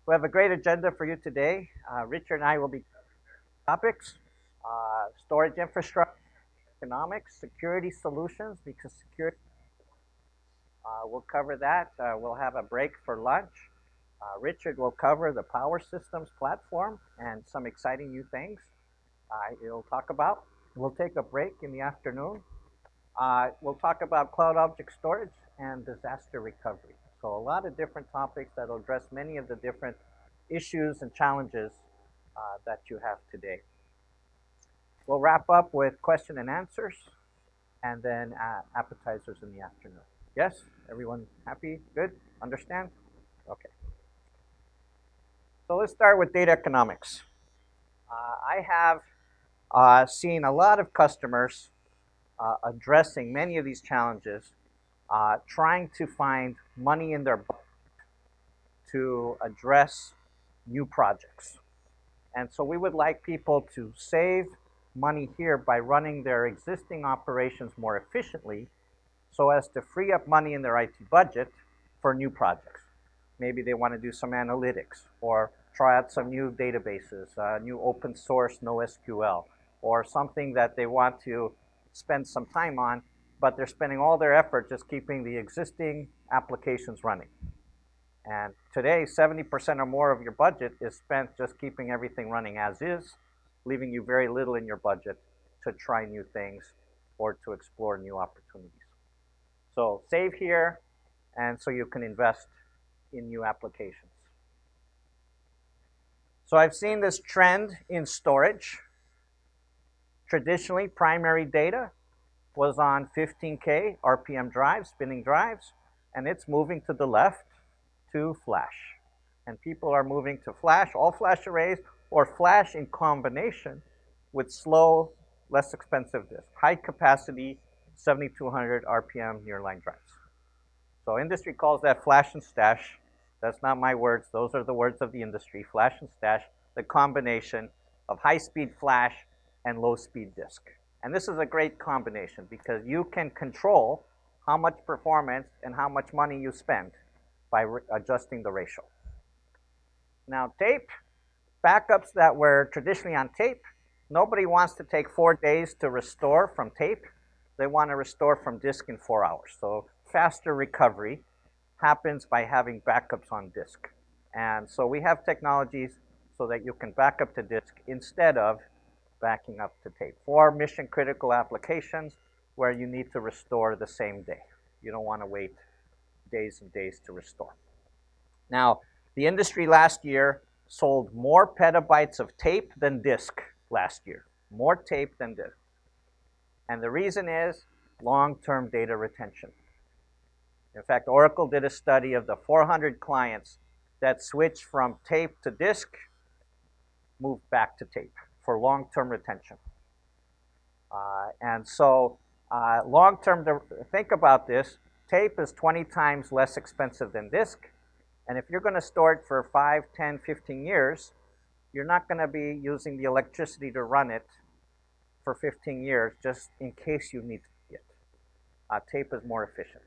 We have a great agenda for you today. Richard and I will be topics, storage infrastructure, economics, security solutions, because security, we'll cover that. We'll have a break for lunch. Richard will cover the power systems platform and some exciting new things he'll talk about. We'll take a break in the afternoon. We'll talk about cloud object storage and disaster recovery. So a lot of different topics that will address many of the different issues and challenges that you have today. We'll wrap up with question and answers and then appetizers in the afternoon. Yes? Everyone happy? Good? Understand? Okay. So let's start with data economics. I have seen a lot of customers addressing many of these challenges, trying to find money in their budget to address new projects. And so we would like people to save money here by running their existing operations more efficiently so as to free up money in their IT budget for new projects. Maybe they want to do some analytics or try out some new databases, new open source NoSQL, or something that they want to spend some time on, but they're spending all their effort just keeping the existing applications running. And today, 70% or more of your budget is spent just keeping everything running as is, leaving you very little in your budget to try new things or to explore new opportunities. So save here, and so you can invest in new applications. So I've seen this trend in storage. Traditionally, primary data was on 15K RPM drives, spinning drives, and it's moving to the left to flash. And people are moving to flash, all flash arrays, or flash in combination with slow, less expensive disk, high capacity 7200 RPM nearline drives. So industry calls that flash and stash. That's not my words, those are the words of the industry, flash and stash, the combination of high-speed flash and low-speed disk. And this is a great combination because you can control how much performance and how much money you spend by adjusting the ratio. Now tape, backups that were traditionally on tape, nobody wants to take 4 days to restore from tape. They want to restore from disk in 4 hours. So faster recovery happens by having backups on disk. And so we have technologies so that you can back up to disk instead of backing up to tape for mission critical applications where you need to restore the same day. You don't want to wait days and days to restore. Now, the industry last year sold more petabytes of tape than disk last year. More tape than disk. And the reason is long-term data retention. In fact, Oracle did a study of the 400 clients that switched from tape to disk, moved back to tape for long-term retention. And so long-term, think about this, tape is 20 times less expensive than disk. And if you're going to store it for 5, 10, 15 years, you're not going to be using the electricity to run it for 15 years just in case you need to see it. Tape is more efficient.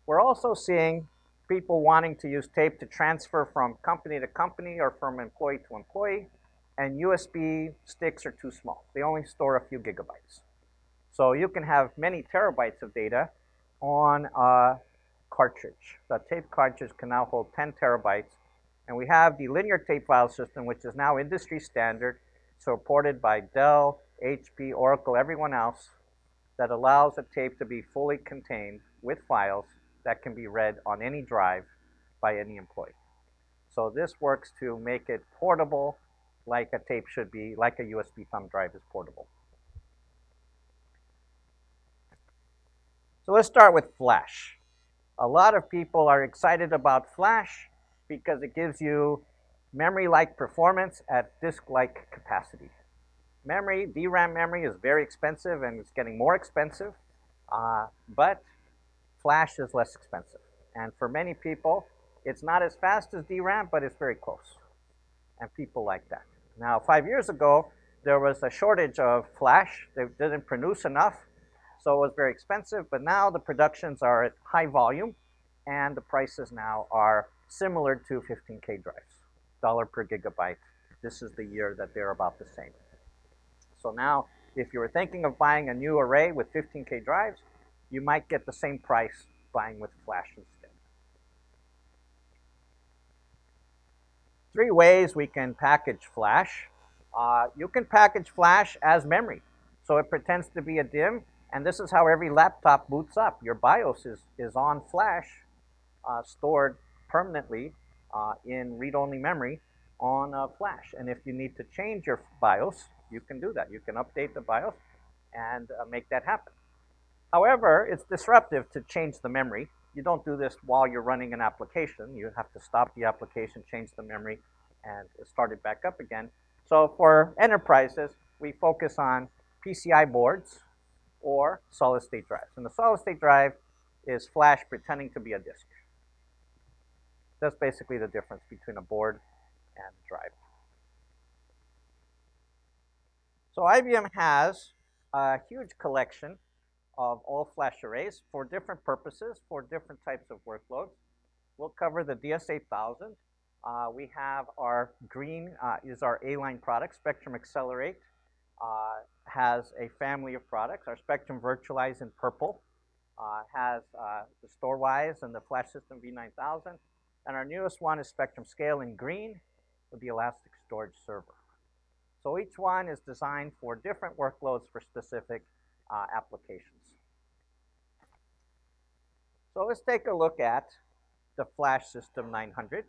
We're also seeing people wanting to use tape to transfer from company to company or from employee to employee, and USB sticks are too small. They only store a few gigabytes. So you can have many terabytes of data on a cartridge. The tape cartridge can now hold 10 terabytes. And we have the linear tape file system, which is now industry standard, supported by Dell, HP, Oracle, everyone else, that allows a tape to be fully contained with files that can be read on any drive by any employee. So this works to make it portable like a tape should be, like a USB thumb drive is portable. So let's start with flash. A lot of people are excited about flash because it gives you memory-like performance at disk-like capacity. Memory, DRAM memory is very expensive and it's getting more expensive, but flash is less expensive. And for many people, it's not as fast as DRAM, but it's very close. And people like that. Now, 5 years ago, there was a shortage of flash. They didn't produce enough, so it was very expensive. But now the productions are at high volume, and the prices now are similar to 15K drives. per gigabyte. This is the year that they're about the same. So now, if you were thinking of buying a new array with 15K drives, you might get the same price buying with flash instead. 3 ways we can package flash. You can package flash as memory. So it pretends to be a DIMM, and this is how every laptop boots up. Your BIOS is on flash, stored permanently in read-only memory on flash. And if you need to change your BIOS, you can do that. You can update the BIOS and make that happen. However, it's disruptive to change the memory. You don't do this while you're running an application. You have to stop the application, change the memory, and start it back up again. So for enterprises, we focus on PCI boards or solid-state drives. And the solid-state drive is flash pretending to be a disk. That's basically the difference between a board and a drive. So IBM has a huge collection of all flash arrays for different purposes, for different types of workloads. We'll cover the DS8000. We have our green is our A-line product. Spectrum Accelerate has a family of products. Our Spectrum Virtualize in purple has the StoreWise and the Flash System V9000. And our newest one is Spectrum Scale in green with the Elastic Storage Server. So each one is designed for different workloads for specific applications. So let's take a look at the Flash System 900.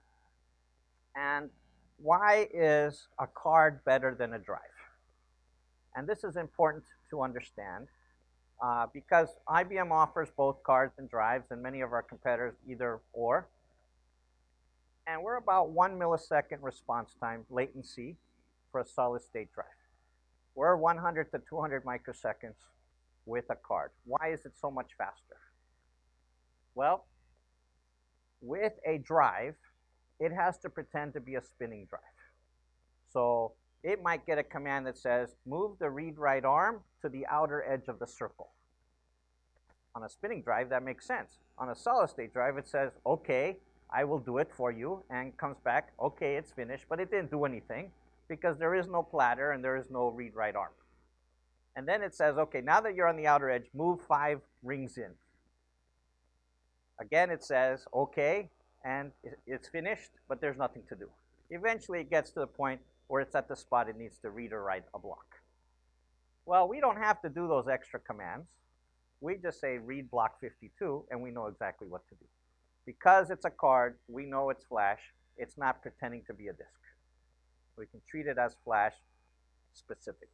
And why is a card better than a drive? And this is important to understand because IBM offers both cards and drives, and many of our competitors either or. And we're about 1 millisecond response time latency for a solid-state drive. We're 100 to 200 microseconds with a card. Why is it so much faster? Well, with a drive, it has to pretend to be a spinning drive. So it might get a command that says, move the read-write arm to the outer edge of the circle. On a spinning drive, that makes sense. On a solid-state drive, it says, okay, I will do it for you, and comes back, okay, it's finished, but it didn't do anything because there is no platter and there is no read-write arm. And then it says, okay, now that you're on the outer edge, move 5 rings in. Again, it says, okay, and it's finished, but there's nothing to do. Eventually, it gets to the point where it's at the spot it needs to read or write a block. Well, we don't have to do those extra commands. We just say read block 52, and we know exactly what to do. Because it's a card, we know it's flash. It's not pretending to be a disk. We can treat it as flash specifically.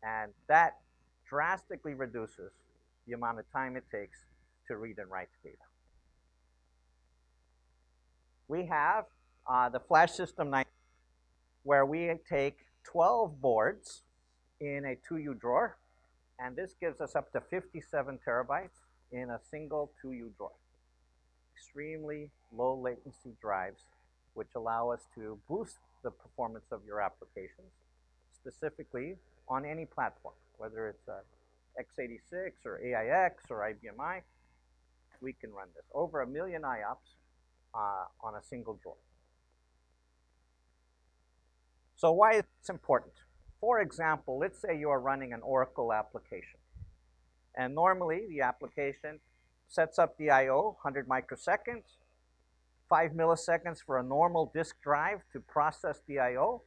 And that drastically reduces the amount of time it takes to read and write data. We have the Flash System 9, where we take 12 boards in a 2U drawer, and this gives us up to 57 terabytes in a single 2U drawer. Extremely low latency drives, which allow us to boost the performance of your applications, specifically on any platform, whether it's x86 or AIX or IBM I. We can run this. Over 1 million IOPS on a single drawer. So why is this important? For example, let's say you are running an Oracle application. And normally, the application sets up the I/O, 100 microseconds, 5 milliseconds for a normal disk drive to process the I/O,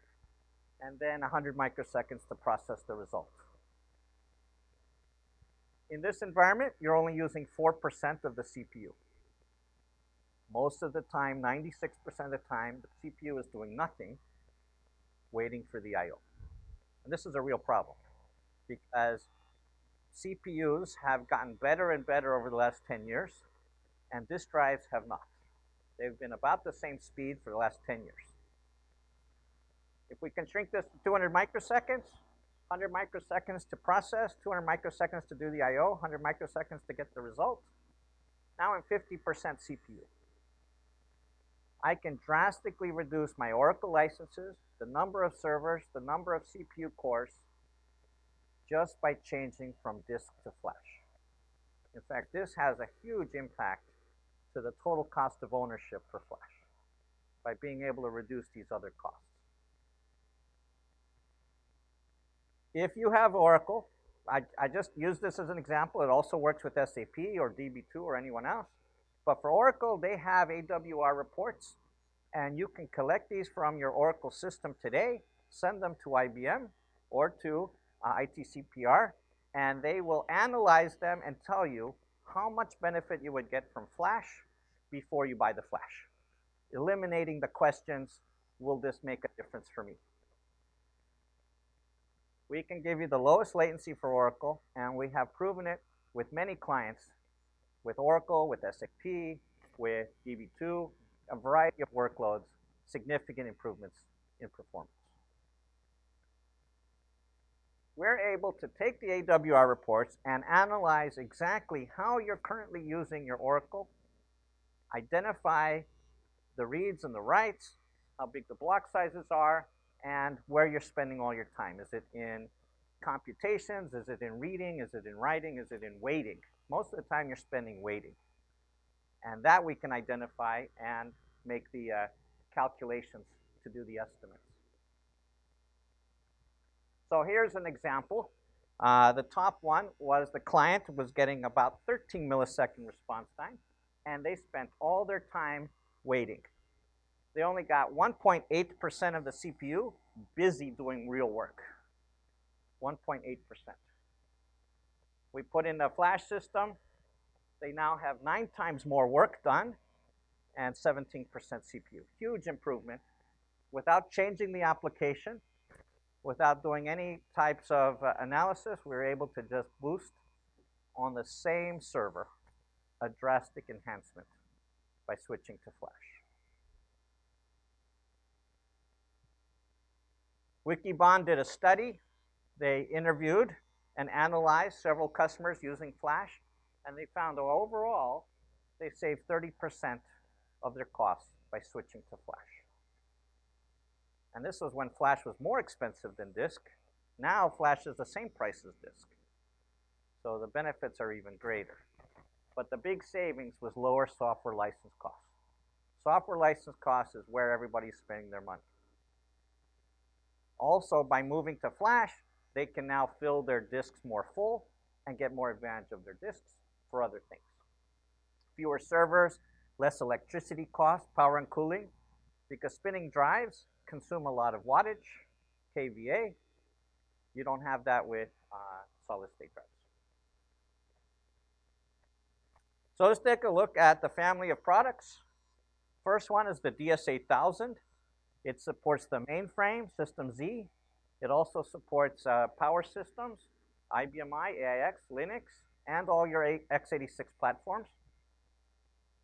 and then 100 microseconds to process the result. In this environment, you're only using 4% of the CPU. Most of the time, 96% of the time, the CPU is doing nothing, waiting for the I/O. And this is a real problem because CPUs have gotten better and better over the last 10 years, and disk drives have not. They've been about the same speed for the last 10 years. If we can shrink this to 200 microseconds, 100 microseconds to process, 200 microseconds to do the I/O, 100 microseconds to get the result, now I'm 50% CPU. I can drastically reduce my Oracle licenses, the number of servers, the number of CPU cores, just by changing from disk to flash. In fact, this has a huge impact to the total cost of ownership for flash. by being able to reduce these other costs. If you have Oracle, I just use this as an example. It also works with SAP or DB2 or anyone else. But for Oracle, they have AWR reports, and you can collect these from your Oracle system today, send them to IBM or to ITCPR, and they will analyze them and tell you how much benefit you would get from Flash before you buy the Flash, eliminating the questions, will this make a difference for me? We can give you the lowest latency for Oracle, and we have proven it with many clients, with Oracle, with SAP, with DB2, a variety of workloads, significant improvements in performance. We're able to take the AWR reports and analyze exactly how you're currently using your Oracle, identify the reads and the writes, how big the block sizes are, and where you're spending all your time. Is it in computations? Is it in reading? Is it in writing? Is it in waiting? Most of the time you're spending waiting. And that we can identify and make the calculations to do the estimates. So here's an example. The top one was the client was getting about 13 millisecond response time, and they spent all their time waiting. They only got 1.8% of the CPU busy doing real work. 1.8%. We put in a flash system. They now have 9 times more work done and 17% CPU. Huge improvement without changing the application, without doing any types of analysis. We were able to just boost on the same server a drastic enhancement by switching to flash. Wikibon did a study. They interviewed and analyzed several customers using flash, and they found that overall they saved 30% of their costs by switching to flash. And this was when flash was more expensive than disk. Now flash is the same price as disk. So the benefits are even greater. But the big savings was lower software license costs. Software license costs is where everybody's spending their money. Also, by moving to flash, they can now fill their disks more full and get more advantage of their disks for other things. Fewer servers, less electricity costs, power and cooling, because spinning drives consume a lot of wattage, kVA. You don't have that with solid-state drives. So let's take a look at the family of products. First one is the DS8000. It supports the mainframe, System Z. It also supports power systems, IBM I, AIX, Linux, and all your x86 platforms.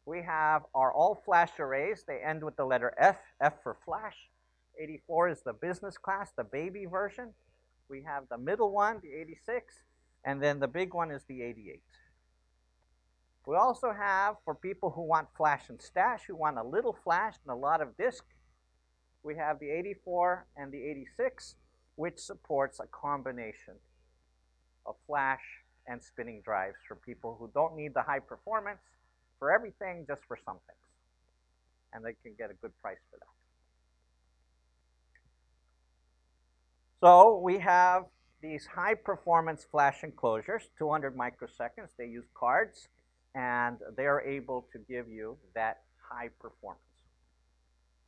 We have our all-flash arrays. They end with the letter F, F for flash. 84 is the business class, the baby version. We have the middle one, the 86, and then the big one is the 88. We also have, for people who want flash and stash, who want a little flash and a lot of disk, we have the 84 and the 86, which supports a combination of flash and spinning drives for people who don't need the high performance for everything, just for some things. And they can get a good price for that. So we have these high performance flash enclosures, 200 microseconds. They use cards, and they are able to give you that high performance.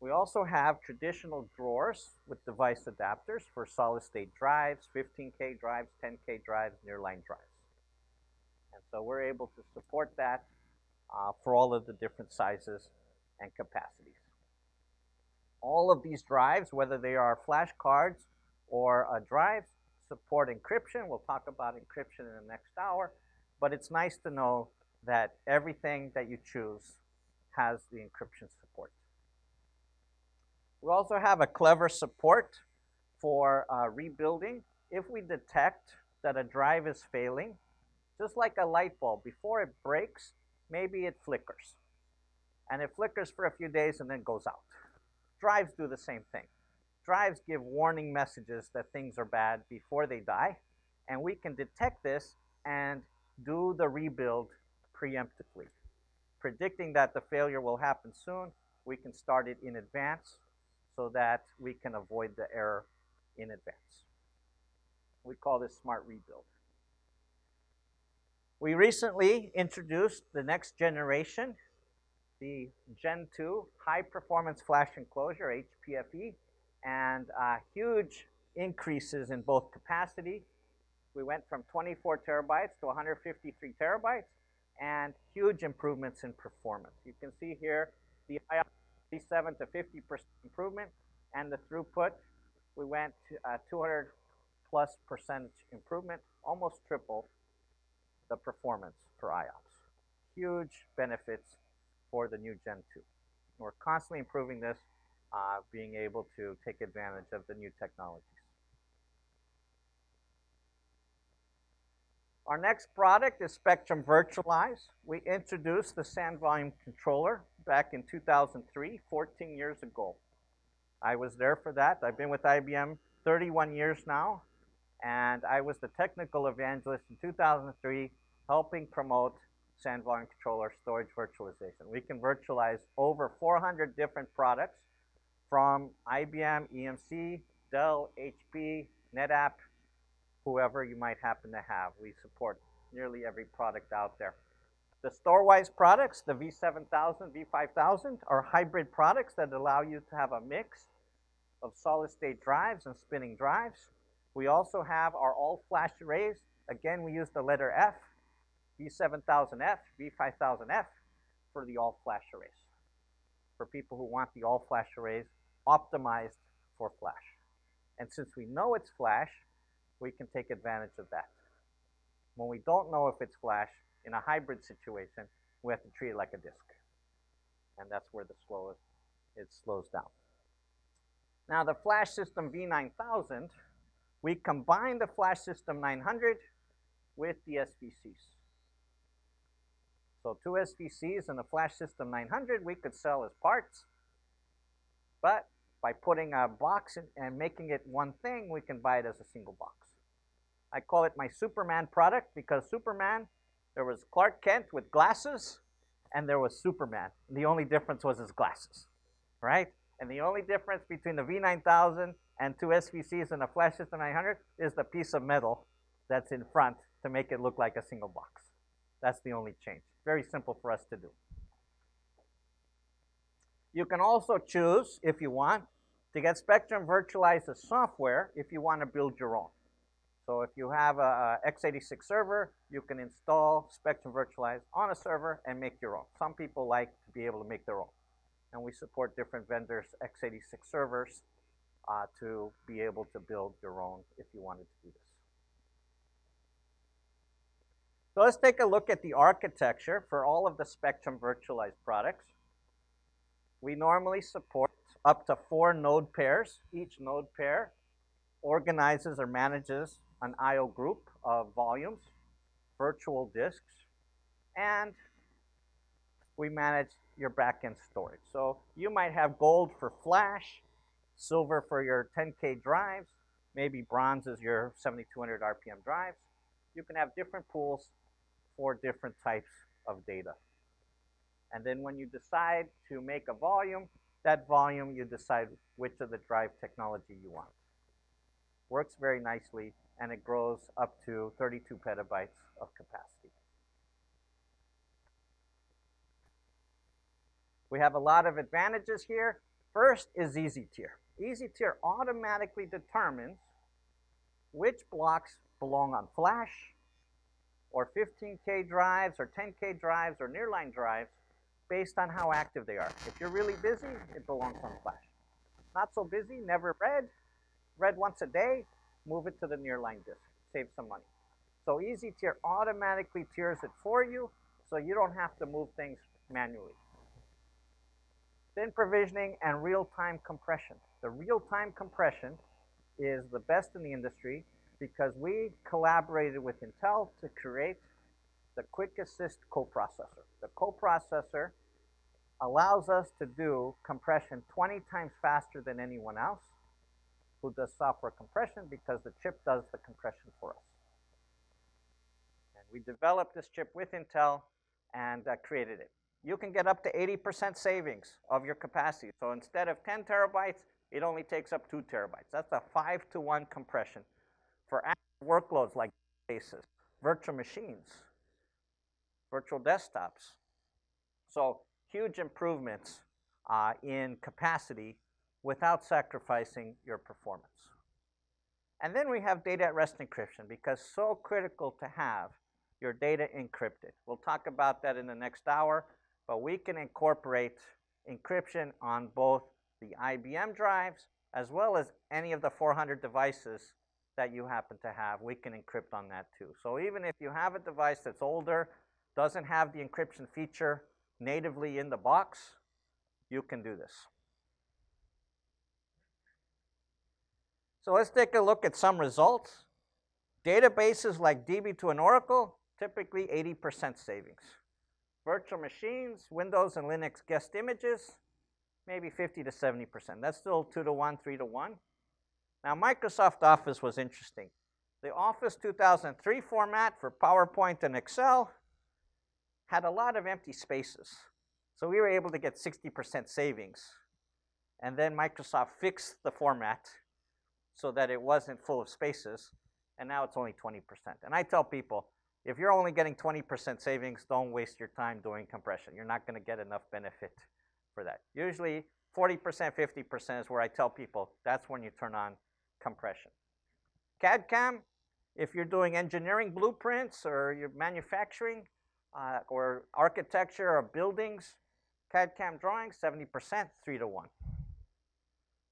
We also have traditional drawers with device adapters for solid-state drives, 15K drives, 10K drives, nearline drives. And so we're able to support that for all of the different sizes and capacities. All of these drives, whether they are flash cards or drives, support encryption. We'll talk about encryption in the next hour, but it's nice to know that everything that you choose has the encryption support. We also have a clever support for rebuilding. If we detect that a drive is failing, just like a light bulb, before it breaks, maybe it flickers. And it flickers for a few days and then goes out. Drives do the same thing. Drives give warning messages that things are bad before they die, and we can detect this and do the rebuild preemptively, predicting that the failure will happen soon. we can start it in advance so that we can avoid the error in advance. We call this smart rebuild. We recently introduced the next generation, the Gen 2 High Performance Flash Enclosure, HPFE, and huge increases in both capacity. We went from 24 terabytes to 153 terabytes, and huge improvements in performance. You can see here the IOPS 37 to 50% improvement, and the throughput, we went to 200+% improvement, almost triple the performance for IOPS. Huge benefits for the new Gen 2. We're constantly improving this, being able to take advantage of the new technologies. Our next product is Spectrum Virtualize. We introduced the SAN volume controller back in 2003, 14 years ago. I was there for that. I've been with IBM 31 years now, and I was the technical evangelist in 2003, helping promote SAN volume controller storage virtualization. We can virtualize over 400 different products from IBM, EMC, Dell, HP, NetApp, whoever you might happen to have. We support nearly every product out there. The StoreWise products, the V7000, V5000, are hybrid products that allow you to have a mix of solid-state drives and spinning drives. We also have our all-flash arrays. Again, we use the letter F, V7000F, V5000F, for the all-flash arrays, for people who want the all-flash arrays optimized for flash. And since we know it's flash, we can take advantage of that. When we don't know if it's flash, in a hybrid situation, we have to treat it like a disk. And that's where it slows down. Now, the flash system V9000, we combine the flash system 900 with the SVCs. So 2 SVCs and the flash system 900 we could sell as parts, but by putting a box in and making it one thing, we can buy it as a single box. I call it my Superman product because Superman, there was Clark Kent with glasses, and there was Superman. The only difference was his glasses, right? And the only difference between the V9000 and 2 SVCs and a flash system 900 is the piece of metal that's in front to make it look like a single box. That's the only change. Very simple for us to do. You can also choose, if you want, to get Spectrum Virtualize as software if you want to build your own. So if you have a x86 server, you can install Spectrum Virtualize on a server and make your own. Some people like to be able to make their own. And we support different vendors' x86 servers to be able to build your own if you wanted to do this. So let's take a look at the architecture for all of the Spectrum Virtualize products. We normally support up to 4 node pairs. Each node pair organizes or manages an I/O group of volumes, virtual disks, and we manage your backend storage. So you might have gold for flash, silver for your 10K drives, maybe bronze is your 7200 RPM drives. You can have different pools for different types of data. And then when you decide to make a volume, that volume you decide which of the drive technology you want. Works very nicely, and it grows up to 32 petabytes of capacity. We have a lot of advantages here. First is Easy Tier. Easy Tier automatically determines which blocks belong on flash, or 15K drives, or 10K drives, or nearline drives, based on how active they are. If you're really busy, it belongs on flash. Not so busy, never read once a day, move it to the nearline disk, save some money. So Easy Tier automatically tiers it for you, so you don't have to move things manually. Then provisioning and real-time compression. The real-time compression is the best in the industry because we collaborated with Intel to create the Quick Assist coprocessor. The coprocessor allows us to do compression 20 times faster than anyone else who does software compression because the chip does the compression for us. And we developed this chip with Intel and created it. you can get up to 80% savings of your capacity. So instead of 10 terabytes, it only takes up 2 terabytes. That's a 5-to-1 compression for active workloads like databases, virtual machines, virtual desktops. So huge improvements in capacity without sacrificing your performance. And then we have data at rest encryption, because so critical to have your data encrypted. We'll talk about that in the next hour, but we can incorporate encryption on both the IBM drives as well as any of the 400 devices that you happen to have. We can encrypt on that too. So even if you have a device that's older, doesn't have the encryption feature natively in the box, you can do this. So let's take a look at some results. Databases like DB2 and Oracle, typically 80% savings. Virtual machines, Windows and Linux guest images, maybe 50 to 70%. That's still 2-to-1, 3-to-1. Now, Microsoft Office was interesting. The Office 2003 format for PowerPoint and Excel had a lot of empty spaces. So we were able to get 60% savings. And then Microsoft fixed the format so that it wasn't full of spaces, and now it's only 20%. And I tell people, if you're only getting 20% savings, don't waste your time doing compression. You're not going to get enough benefit for that. Usually 40%, 50% is where I tell people that's when you turn on compression. CAD/CAM, if you're doing engineering blueprints or you're manufacturing or architecture or buildings, CAD/CAM drawings, 70%, 3-to-1.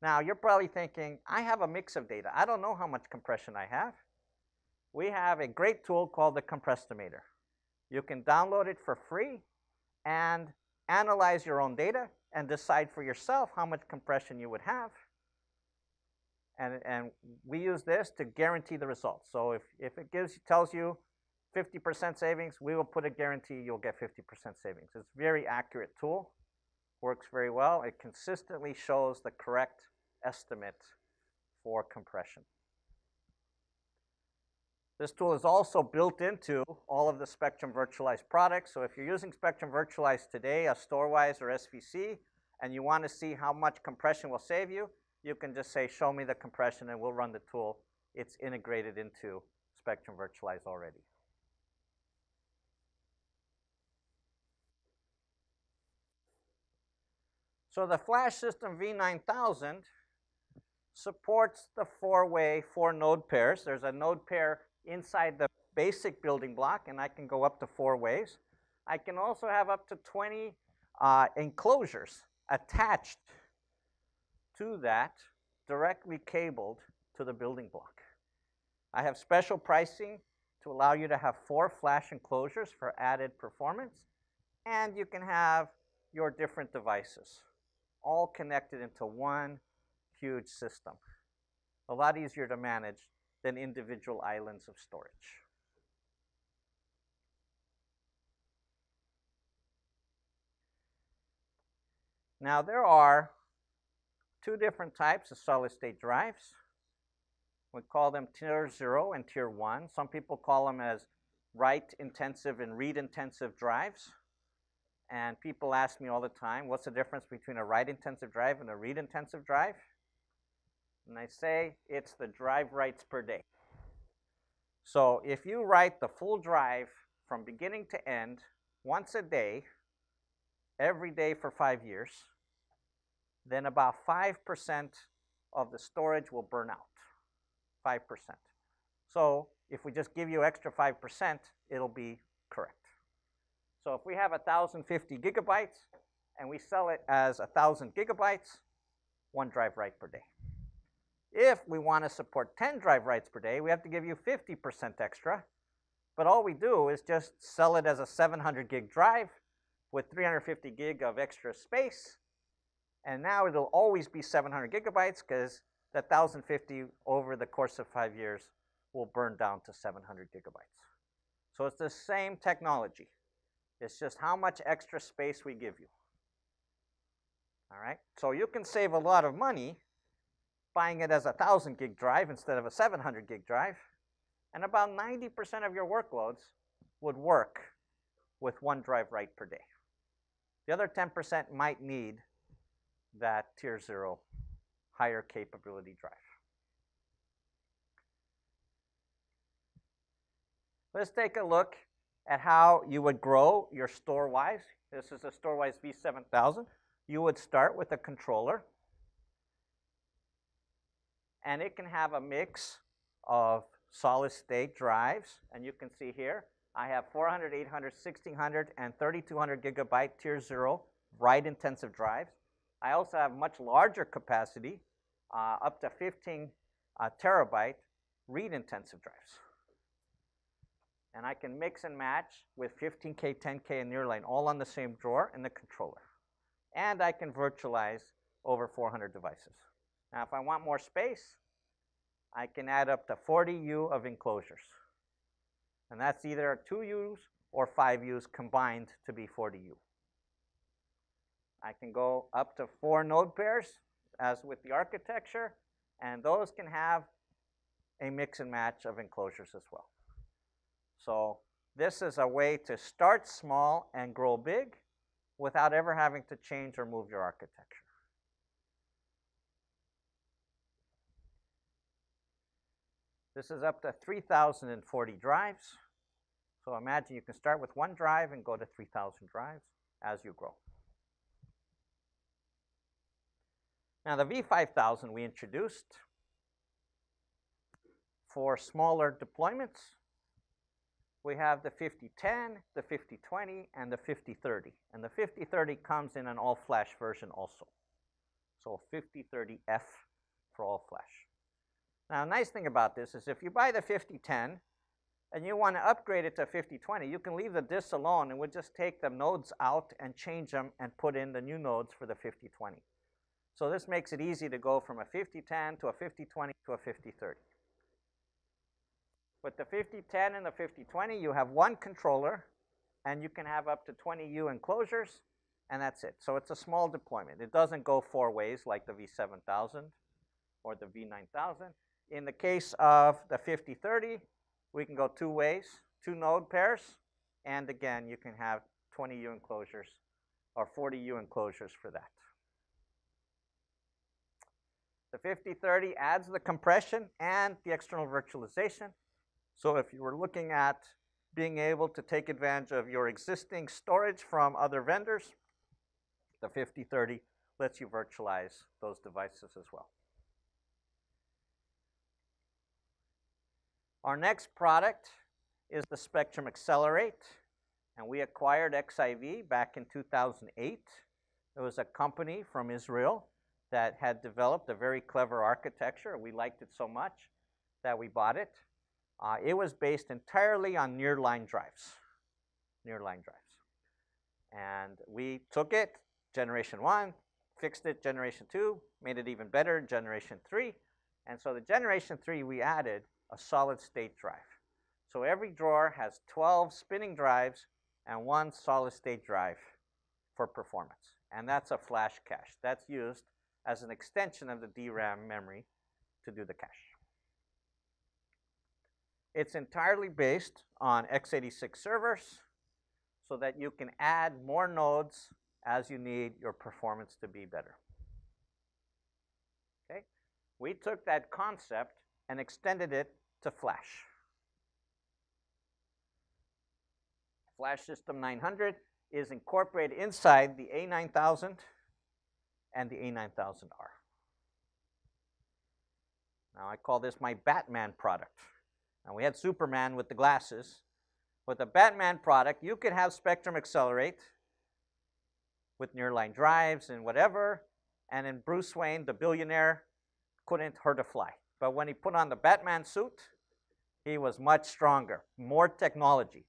Now, you're probably thinking, I have a mix of data. I don't know how much compression I have. We have a great tool called the Comprestimator. You can download it for free and analyze your own data and decide for yourself how much compression you would have. And we use this to guarantee the results. So if it tells you 50% savings, we will put a guarantee you'll get 50% savings. It's a very accurate tool. Works very well. It consistently shows the correct estimate for compression. This tool is also built into all of the Spectrum Virtualized products. So if you're using Spectrum Virtualized today, as Storewise or SVC, and you want to see how much compression will save you, you can just say, show me the compression, and we'll run the tool. It's integrated into Spectrum Virtualized already. So the flash system V9000 supports the 4-way 4-node pairs. There's a node pair inside the basic building block, and I can go up to 4 ways. I can also have up to 20 enclosures attached to that, directly cabled to the building block. I have special pricing to allow you to have 4 flash enclosures for added performance, and you can have your different devices all connected into one huge system. A lot easier to manage than individual islands of storage. Now, there are 2 different types of solid-state drives. We call them Tier 0 and Tier 1. Some people call them as write-intensive and read-intensive drives. And people ask me all the time, what's the difference between a write-intensive drive and a read-intensive drive? And I say it's the drive writes per day. So if you write the full drive from beginning to end once a day, every day for 5 years, then about 5% of the storage will burn out. 5%. So if we just give you extra 5%, it'll be correct. So if we have 1,050 gigabytes and we sell it as 1,000 gigabytes, 1 drive write per day. If we want to support 10 drive writes per day, we have to give you 50% extra. But all we do is just sell it as a 700 gig drive with 350 gig of extra space. And now it'll always be 700 gigabytes because the 1,050 over the course of 5 years will burn down to 700 gigabytes. So it's the same technology. It's just how much extra space we give you. All right? So you can save a lot of money buying it as a 1,000 gig drive instead of a 700 gig drive. And about 90% of your workloads would work with 1 drive write per day. The other 10% might need that tier 0 higher capability drive. Let's take a look at how you would grow your store-wise. This is a store-wise V7000. You would start with a controller, and it can have a mix of solid-state drives. And you can see here, I have 400, 800, 1600, and 3200 gigabyte tier 0 write-intensive drives. I also have much larger capacity, up to 15 terabyte read-intensive drives. And I can mix and match with 15K, 10K, and nearline all on the same drawer in the controller. And I can virtualize over 400 devices. Now, if I want more space, I can add up to 40 U of enclosures. And that's either 2 U's or 5 U's combined to be 40 U. I can go up to 4 node pairs, as with the architecture, and those can have a mix and match of enclosures as well. So this is a way to start small and grow big without ever having to change or move your architecture. This is up to 3,040 drives. So imagine you can start with 1 drive and go to 3,000 drives as you grow. Now the V5000 we introduced for smaller deployments. We have the 5010, the 5020, and the 5030. And the 5030 comes in an all-flash version also. So 5030F for all-flash. Now, a nice thing about this is if you buy the 5010 and you want to upgrade it to 5020, you can leave the disks alone and we'll just take the nodes out and change them and put in the new nodes for the 5020. So this makes it easy to go from a 5010 to a 5020 to a 5030. With the 5010 and the 5020, you have 1 controller, and you can have up to 20 U enclosures, and that's it. So it's a small deployment. It doesn't go 4 ways like the V7000 or the V9000. In the case of the 5030, we can go 2 ways, 2 node pairs, and again, you can have 20 U enclosures or 40 U enclosures for that. The 5030 adds the compression and the external virtualization. So if you were looking at being able to take advantage of your existing storage from other vendors, the 5030 lets you virtualize those devices as well. Our next product is the Spectrum Accelerate, and we acquired XIV back in 2008. It was a company from Israel that had developed a very clever architecture. We liked it so much that we bought it. It was based entirely on nearline drives. And we took it, generation 1, fixed it, generation 2, made it even better, generation 3. And so the generation 3, we added a solid-state drive. So every drawer has 12 spinning drives and 1 solid-state drive for performance. And that's a flash cache. That's used as an extension of the DRAM memory to do the cache. It's entirely based on x86 servers so that you can add more nodes as you need your performance to be better. Okay? We took that concept and extended it to flash. Flash System 900 is incorporated inside the A9000 and the A9000R. Now I call this my Batman product. Now we had Superman with the glasses. With the Batman product, you could have Spectrum Accelerate with nearline drives and whatever, and then Bruce Wayne, the billionaire, couldn't hurt a fly. But when he put on the Batman suit, he was much stronger, more technology.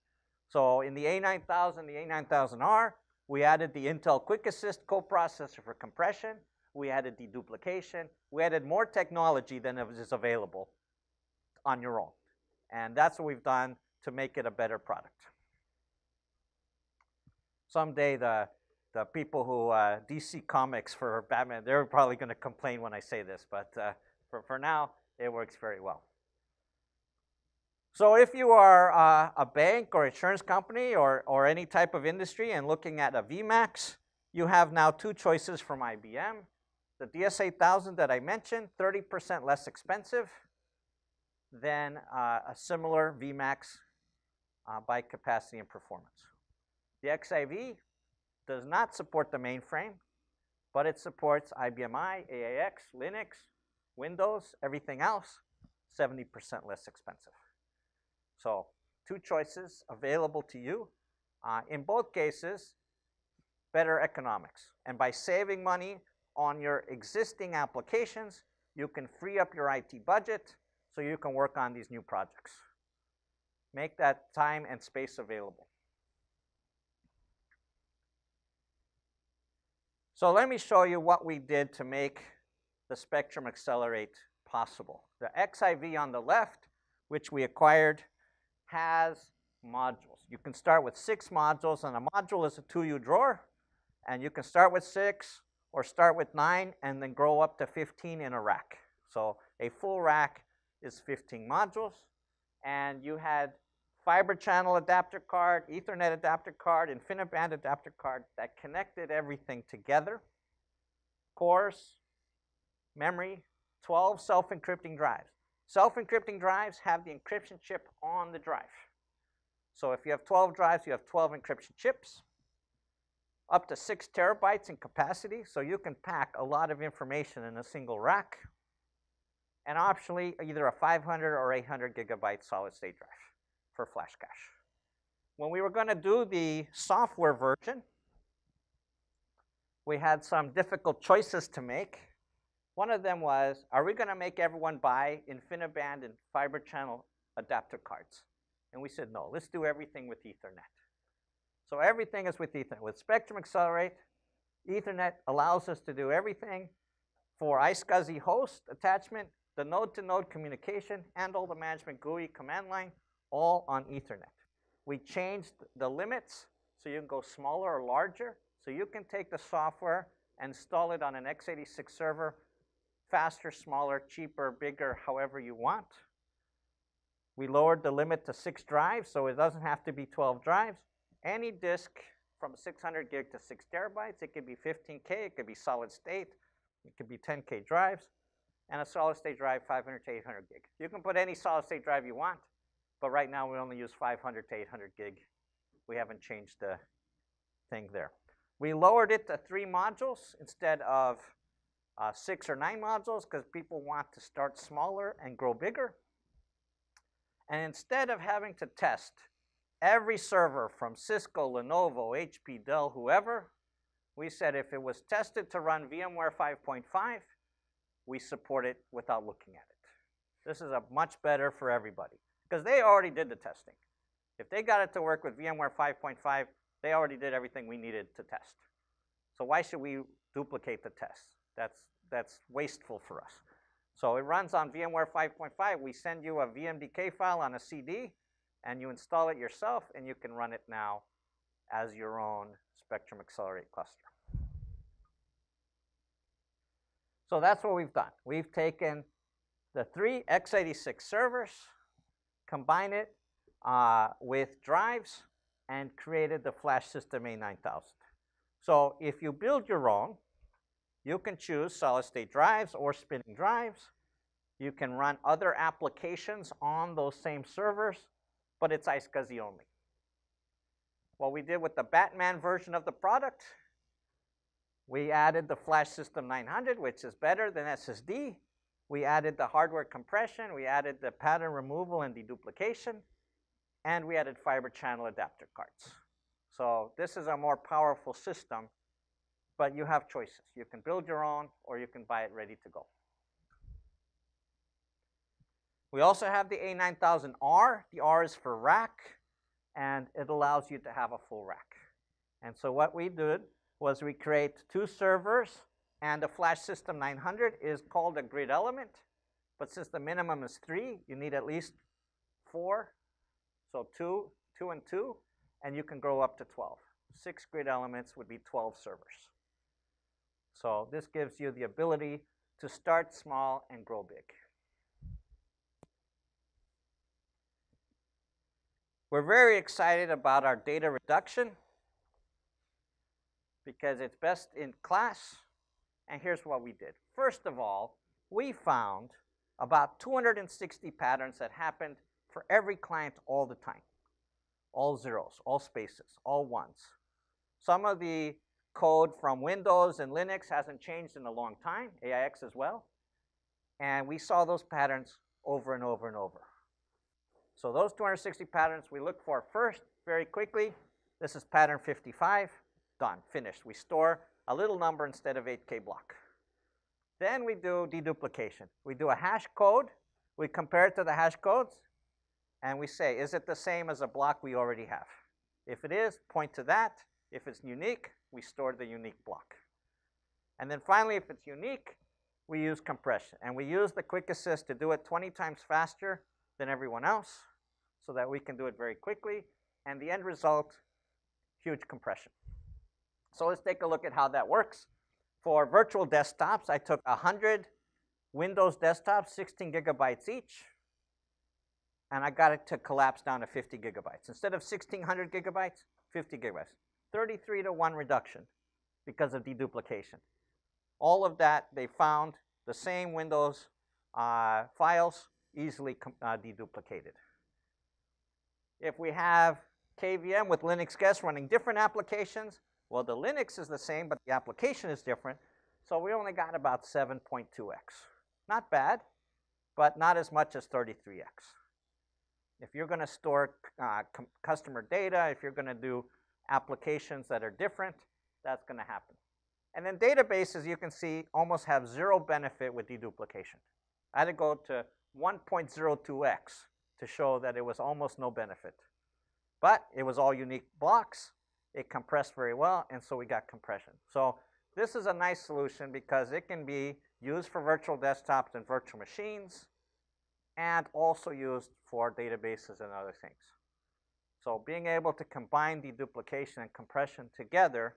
So in the A9000, the A9000R, we added the Intel Quick Assist coprocessor for compression. We added deduplication. We added more technology than is available on your own. And that's what we've done to make it a better product. Someday the people who DC Comics for Batman, they're probably going to complain when I say this, but for now, it works very well. So if you are a bank or insurance company or any type of industry and looking at a VMAX, You have now two choices from IBM. The DS8000 that I mentioned, 30% less expensive than a similar VMAX by capacity and performance. The XIV does not support the mainframe, but it supports IBM I, AIX, Linux, Windows, everything else, 70% less expensive. So two choices available to you. In both cases, better economics. And by saving money on your existing applications, you can free up your IT budget so you can work on these new projects. Make that time and space available. So let me show you what we did to make the Spectrum Accelerate possible. The XIV on the left, which we acquired, has modules. You can start with 6 modules, and a module is a 2U drawer, and you can start with 6 or start with 9 and then grow up to 15 in a rack. So a full rack is 15 modules, and you had fiber channel adapter card, Ethernet adapter card, InfiniBand adapter card that connected everything together. Cores, memory, 12 self-encrypting drives. Self-encrypting drives have the encryption chip on the drive. So if you have 12 drives, you have 12 encryption chips, up to 6 terabytes in capacity, so you can pack a lot of information in a single rack, and optionally either a 500 or 800 gigabyte solid-state drive for flash cache. When we were going to do the software version, we had some difficult choices to make. One of them was, are we going to make everyone buy InfiniBand and fiber channel adapter cards? And we said, no, let's do everything with Ethernet. So everything is with Ethernet. With Spectrum Accelerate, Ethernet allows us to do everything for iSCSI host attachment, the node-to-node communication, and all the management GUI command line, all on Ethernet. We changed the limits so you can go smaller or larger, so you can take the software and install it on an x86 server, faster, smaller, cheaper, bigger, however you want. We lowered the limit to 6 drives, so it doesn't have to be 12 drives. Any disk from 600 gig to 6 terabytes, it could be 15K, it could be solid state, it could be 10K drives, and a solid state drive 500 to 800 gig. You can put any solid state drive you want, but right now we only use 500 to 800 gig. We haven't changed the thing there. We lowered it to 3 modules instead of 6 or 9 modules because people want to start smaller and grow bigger. And instead of having to test every server from Cisco, Lenovo, HP, Dell, whoever, we said if it was tested to run VMware 5.5, we support it without looking at it. This is a much better for everybody because they already did the testing. If they got it to work with VMware 5.5, they already did everything we needed to test. So why should we duplicate the tests? That's wasteful for us. So it runs on VMware 5.5. We send you a VMDK file on a CD, and you install it yourself, and you can run it now as your own Spectrum Accelerate cluster. So that's what we've done. We've taken the 3 x86 servers, combined it with drives, and created the flash system A9000. So if you build your own, you can choose solid-state drives or spinning drives. You can run other applications on those same servers, but it's iSCSI only. What we did with the Batman version of the product, we added the Flash System 900, which is better than SSD. We added the hardware compression. We added the pattern removal and deduplication. And we added fiber channel adapter cards. So this is a more powerful system, but you have choices. You can build your own, or you can buy it ready to go. We also have the A9000R. The R is for rack, and it allows you to have a full rack. And so what we did was we create 2 servers, and the Flash System 900 is called a grid element. But since the minimum is 3, you need at least 4. So 2, 2, and 2, and you can grow up to 12. 6 grid elements would be 12 servers. So this gives you the ability to start small and grow big. We're very excited about our data reduction because it's best in class. And here's what we did. First of all, we found about 260 patterns that happened for every client all the time. All zeros, all spaces, all ones. Some of the code from Windows and Linux hasn't changed in a long time, AIX as well. And we saw those patterns over and over and over. So those 260 patterns we look for first, very quickly. This is pattern 55, done, finished. We store a little number instead of 8K block. Then we do deduplication. We do a hash code, we compare it to the hash codes, and we say, is it the same as a block we already have? If it is, point to that. If it's unique, we store the unique block. And then finally, if it's unique, we use compression. And we use the quick assist to do it 20 times faster than everyone else so that we can do it very quickly. And the end result, huge compression. So let's take a look at how that works. For virtual desktops, I took 100 Windows desktops, 16 gigabytes each, and I got it to collapse down to 50 gigabytes. Instead of 1,600 gigabytes, 50 gigabytes. 33 to 1 reduction because of deduplication. All of that, they found the same Windows files easily deduplicated. If we have KVM with Linux guest running different applications, well, the Linux is the same, but the application is different. So we only got about 7.2x. Not bad, but not as much as 33x. If you're going to store customer data, if you're going to do applications that are different, that's going to happen. And then databases, you can see, almost have zero benefit with deduplication. I had to go to 1.02x to show that it was almost no benefit. But it was all unique blocks. It compressed very well, and so we got compression. So this is a nice solution because it can be used for virtual desktops and virtual machines, and also used for databases and other things. So being able to combine deduplication and compression together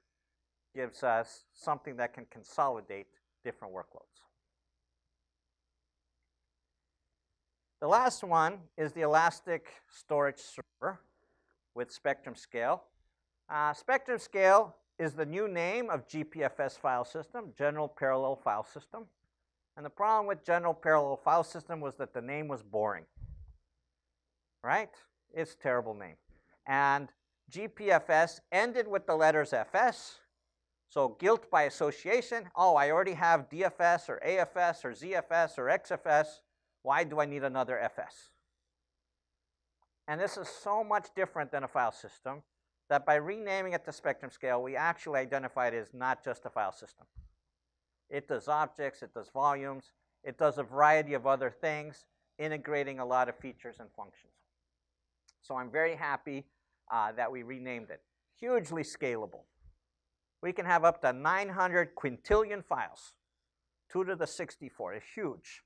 gives us something that can consolidate different workloads. The last one is the elastic storage server with Spectrum Scale. Spectrum Scale is the new name of GPFS file system, General Parallel File System. And the problem with General Parallel File System was that the name was boring. Right? It's a terrible name. And GPFS ended with the letters FS. So guilt by association. Oh, I already have DFS or AFS or ZFS or XFS. Why do I need another FS? And this is so much different than a file system that by renaming it to Spectrum Scale, we actually identify it as not just a file system. It does objects, it does volumes, it does a variety of other things, integrating a lot of features and functions. So I'm very happy that we renamed it. Hugely scalable. We can have up to 900 quintillion files, 2 to the 64, a huge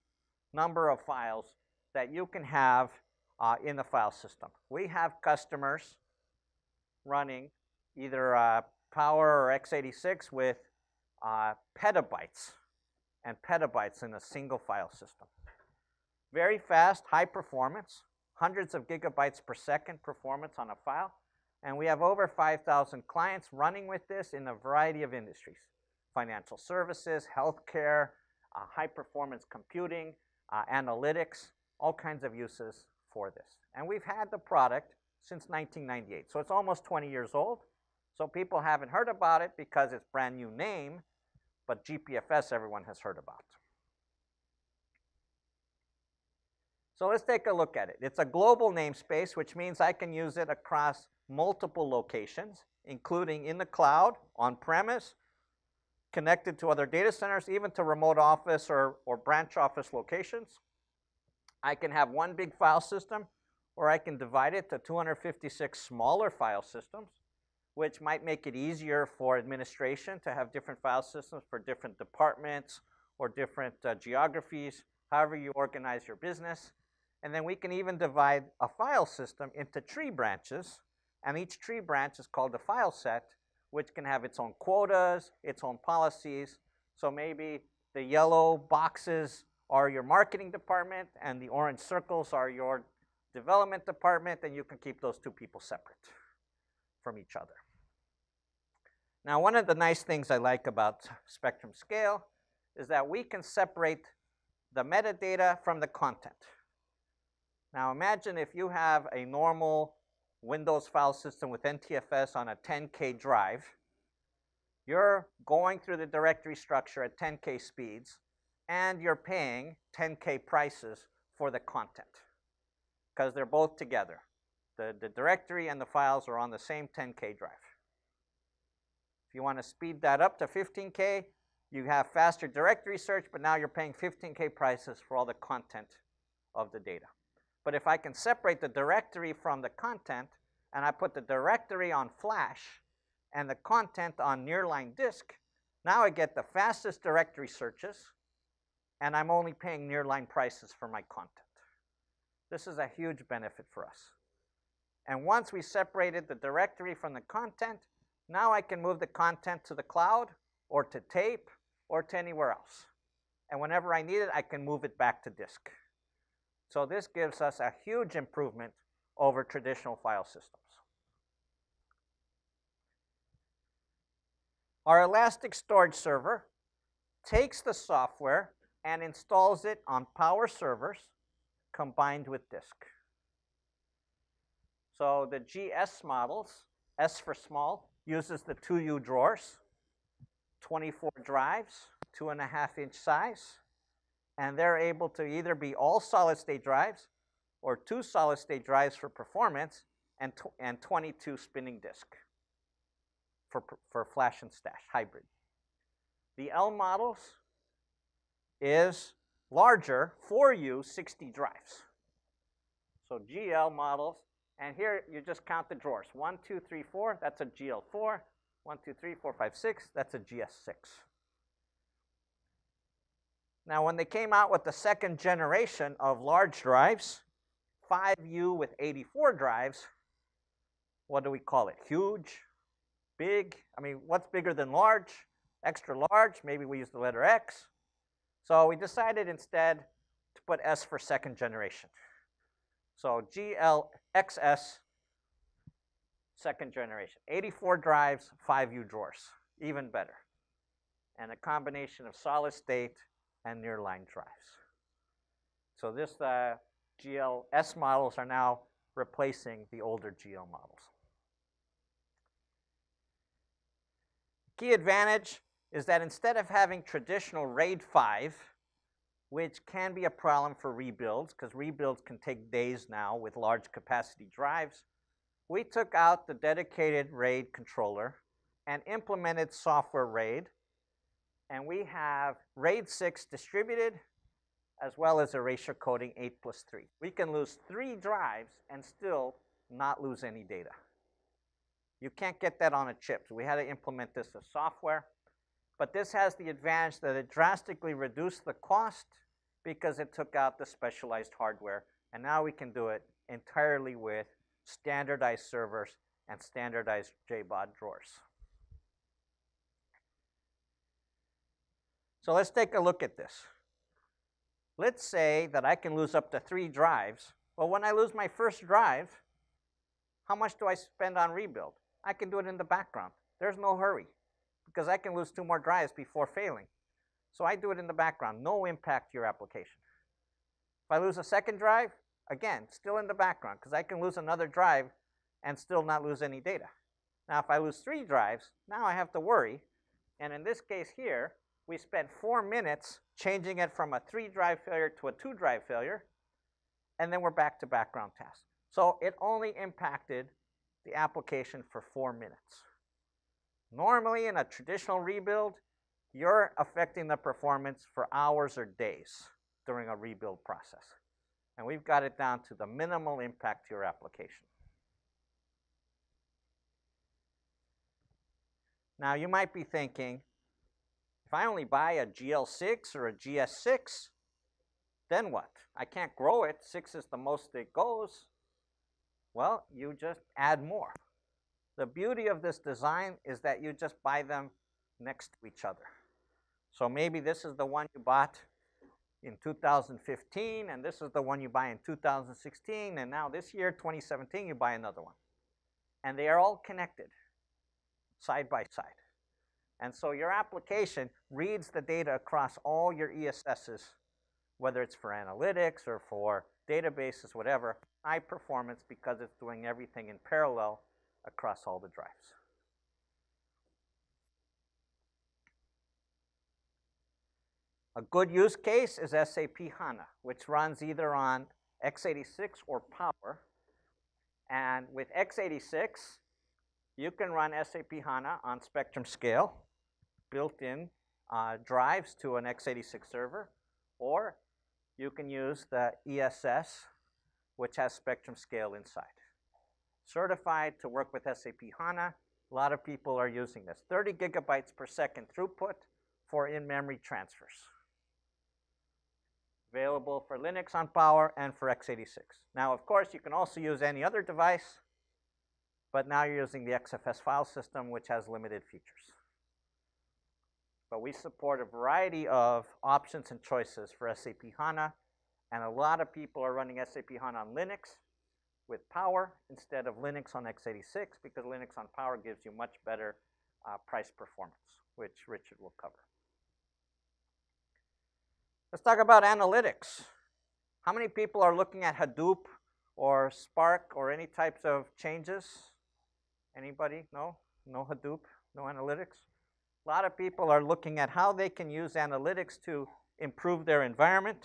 number of files that you can have in the file system. We have customers running either Power or x86 with petabytes and petabytes in a single file system. Very fast, high performance, hundreds of gigabytes per second performance on a file. And we have over 5,000 clients running with this in a variety of industries. Financial services, healthcare, high-performance computing, analytics, all kinds of uses for this. And we've had the product since 1998. So it's almost 20 years old. So people haven't heard about it because it's a brand new name, but GPFS everyone has heard about. So let's take a look at it. It's a global namespace, which means I can use it across multiple locations, including in the cloud, on-premise, connected to other data centers, even to remote office or branch office locations. I can have one big file system, or I can divide it to 256 smaller file systems, which might make it easier for administration to have different file systems for different departments or different geographies, however you organize your business. And then we can even divide a file system into tree branches, and each tree branch is called a file set, which can have its own quotas, its own policies. So maybe the yellow boxes are your marketing department, and the orange circles are your development department, and you can keep those two people separate from each other. Now, one of the nice things I like about spectrum scale is that we can separate the metadata from the content. Now, imagine if you have a normal Windows file system with NTFS on a 10K drive. You're going through the directory structure at 10K speeds, and you're paying 10K prices for the content because they're both together. The directory and the files are on the same 10K drive. If you want to speed that up to 15K, you have faster directory search, but now you're paying 15K prices for all the content of the data. But if I can separate the directory from the content, and I put the directory on flash and the content on nearline disk, now I get the fastest directory searches, and I'm only paying nearline prices for my content. This is a huge benefit for us. And once we separated the directory from the content, now I can move the content to the cloud or to tape or to anywhere else. And whenever I need it, I can move it back to disk. So this gives us a huge improvement over traditional file systems. Our Elastic Storage Server takes the software and installs it on Power servers combined with disk. So the GS models, S for small, uses the 2U drawers, 24 drives, 2.5-inch size, and they're able to either be all solid-state drives or 2 solid-state drives for performance and 22 spinning disk for flash and stash, hybrid. The L models is larger, 4U, 60 drives. So GL models, and here you just count the drawers. 1, 2, 3, 4, that's a GL4. 1, 2, 3, 4, 5, 6, that's a GS6. Now, when they came out with the second generation of large drives, 5U with 84 drives, what do we call it? Huge? Big? I mean, what's bigger than large? Extra large? Maybe we use the letter X. So we decided instead to put S for second generation. So GLXS, second generation. 84 drives, 5U drawers. Even better. And a combination of solid state and nearline drives. So this GLS models are now replacing the older GL models. Key advantage is that instead of having traditional RAID 5, which can be a problem for rebuilds, because rebuilds can take days now with large capacity drives, we took out the dedicated RAID controller and implemented software RAID, and we have RAID 6 distributed as well as erasure coding 8+3. We can lose 3 drives and still not lose any data. You can't get that on a chip, so we had to implement this as software. But this has the advantage that it drastically reduced the cost because it took out the specialized hardware, and now we can do it entirely with standardized servers and standardized JBOD drawers. So let's take a look at this. Let's say that I can lose up to 3 drives. Well, when I lose my first drive, how much do I spend on rebuild? I can do it in the background. There's no hurry because I can lose 2 more drives before failing. So I do it in the background, no impact to your application. If I lose a second drive, again, still in the background because I can lose another drive and still not lose any data. Now, if I lose 3 drives, now I have to worry. And in this case here, we spent 4 minutes changing it from a 3-drive failure to a 2-drive failure, and then we're back to background tasks. So it only impacted the application for 4 minutes. Normally, in a traditional rebuild, you're affecting the performance for hours or days during a rebuild process. And we've got it down to the minimal impact to your application. Now, you might be thinking, if I only buy a GL6 or a GS6, then what? I can't grow it. 6 is the most it goes. Well, you just add more. The beauty of this design is that you just buy them next to each other. So maybe this is the one you bought in 2015, and this is the one you buy in 2016, and now this year, 2017, you buy another one. And they are all connected, side by side. And so your application reads the data across all your ESSs, whether it's for analytics or for databases, whatever, high performance because it's doing everything in parallel across all the drives. A good use case is SAP HANA, which runs either on x86 or Power. And with x86, you can run SAP HANA on Spectrum Scale, built-in drives to an x86 server, or you can use the ESS, which has Spectrum Scale inside. Certified to work with SAP HANA, a lot of people are using this. 30 gigabytes per second throughput for in-memory transfers. Available for Linux on Power and for x86. Now, of course, you can also use any other device, but now you're using the XFS file system, which has limited features. But we support a variety of options and choices for SAP HANA, and a lot of people are running SAP HANA on Linux with Power instead of Linux on x86, because Linux on Power gives you much better price performance, which Richard will cover. Let's talk about analytics. How many people are looking at Hadoop or Spark or any types of changes? Anybody? No? No Hadoop? No analytics? A lot of people are looking at how they can use analytics to improve their environment.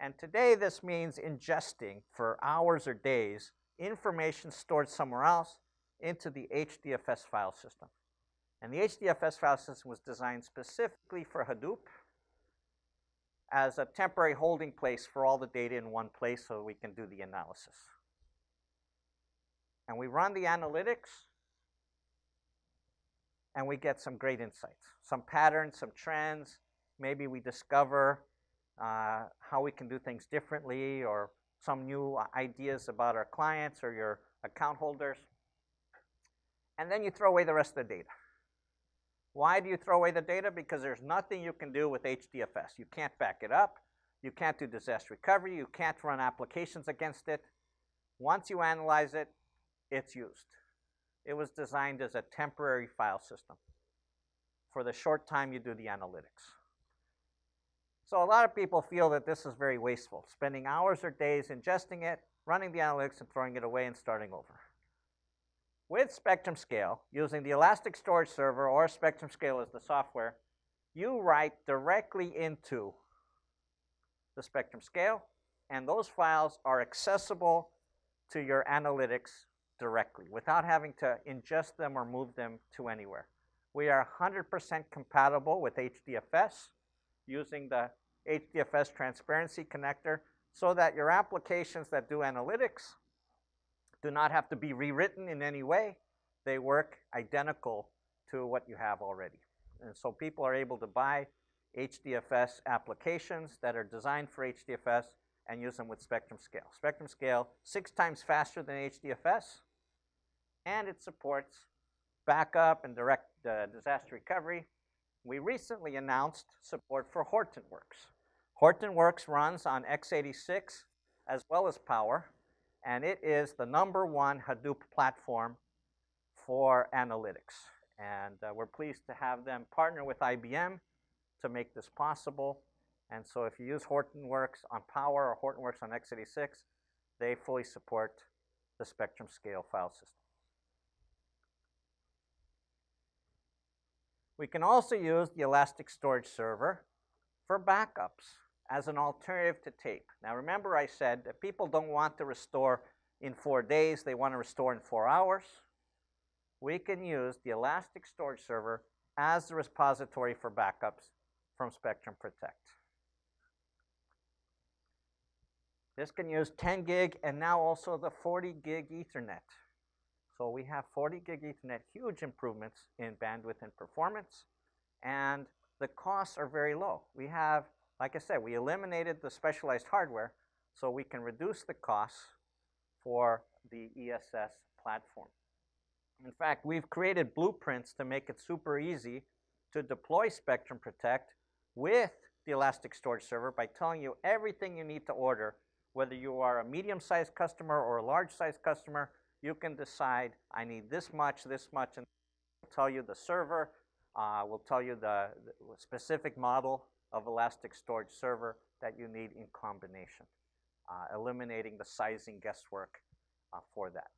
And today this means ingesting for hours or days information stored somewhere else into the HDFS file system. And the HDFS file system was designed specifically for Hadoop as a temporary holding place for all the data in one place so we can do the analysis. And we run the analytics, and we get some great insights, some patterns, some trends. Maybe we discover how we can do things differently, or some new ideas about our clients or your account holders. And then you throw away the rest of the data. Why do you throw away the data? Because there's nothing you can do with HDFS. You can't back it up. You can't do disaster recovery. You can't run applications against it. Once you analyze it, it's used. It was designed as a temporary file system for the short time you do the analytics. So a lot of people feel that this is very wasteful, spending hours or days ingesting it, running the analytics, and throwing it away and starting over. With Spectrum Scale, using the Elastic Storage Server or Spectrum Scale as the software, you write directly into the Spectrum Scale, and those files are accessible to your analytics directly without having to ingest them or move them to anywhere. We are 100% compatible with HDFS using the HDFS transparency connector so that your applications that do analytics do not have to be rewritten in any way. They work identical to what you have already. And so people are able to buy HDFS applications that are designed for HDFS and use them with Spectrum Scale. Spectrum Scale 6 times faster than HDFS, and it supports backup and direct disaster recovery. We recently announced support for Hortonworks. Hortonworks runs on x86 as well as Power, and it is the #1 Hadoop platform for analytics. And we're pleased to have them partner with IBM to make this possible. And so if you use Hortonworks on Power or Hortonworks on x86, they fully support the Spectrum Scale file system. We can also use the Elastic Storage Server for backups as an alternative to tape. Now remember I said that people don't want to restore in 4 days, they want to restore in 4 hours. We can use the Elastic Storage Server as the repository for backups from Spectrum Protect. This can use 10 gig and now also the 40 gig Ethernet. So we have 40 gig Ethernet, huge improvements in bandwidth and performance, and the costs are very low. We have, like I said, we eliminated the specialized hardware, so we can reduce the costs for the ESS platform. In fact, we've created blueprints to make it super easy to deploy Spectrum Protect with the Elastic Storage Server by telling you everything you need to order. Whether you are a medium-sized customer or a large-sized customer, you can decide, I need this much, and it'll tell you the server, We'll tell you the specific model of elastic storage server that you need in combination, eliminating the sizing guesswork for that.